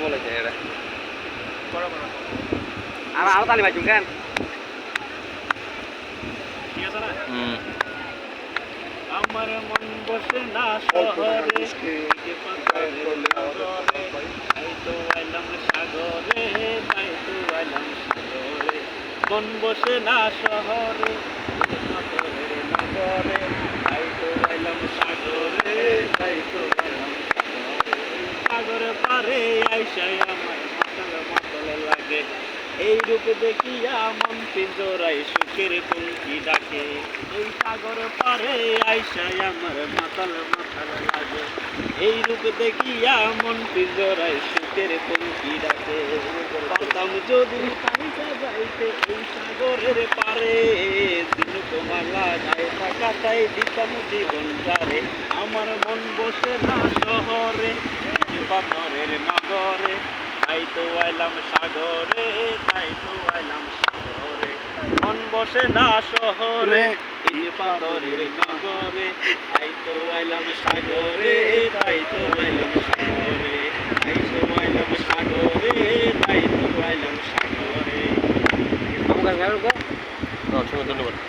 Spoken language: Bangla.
বলেছে এটা আর আরো তালি ভাই কেন ঠিক আছে না হুম আমার মন বসে না শহরে তাই তো আইলাম সাগরে তাই তো আইলাম সাগরে মন বসে না শহরে নগরে তাই তো আইলাম সাগরে তাই তো আইলাম সাগরে পারে আইসাই আমার মাতাল মাতাল লাগে এই রূপ দেখিয়া মন পিঞ্জরাই সুখের পঙ্কি ডাকে এই সাগর পারে আইসাই আমার মাতাল মাতাল লাগে এই রূপ দেখিয়া মন পিঞ্জরাই সুখের পঙ্কি ডাকে পারতাম যদি পাইতে যাইতে এই সাগরের পারে দিন তোমালা গায়ে থাকা তাই দিতাম জীবনটারে আমার মন বসে না শহরে পাথরের নগরে তাই তো আইলাম সাগরে তাই তো আইলাম সাগরে মন বসে না শহরে এই পাথরের নগরে তাই তো আইলাম সাগরে তাই তো আইলাম সাগরে তাই তো আইলাম সাগরে তাই তো আইলাম সাগরে ধন্যবাদ।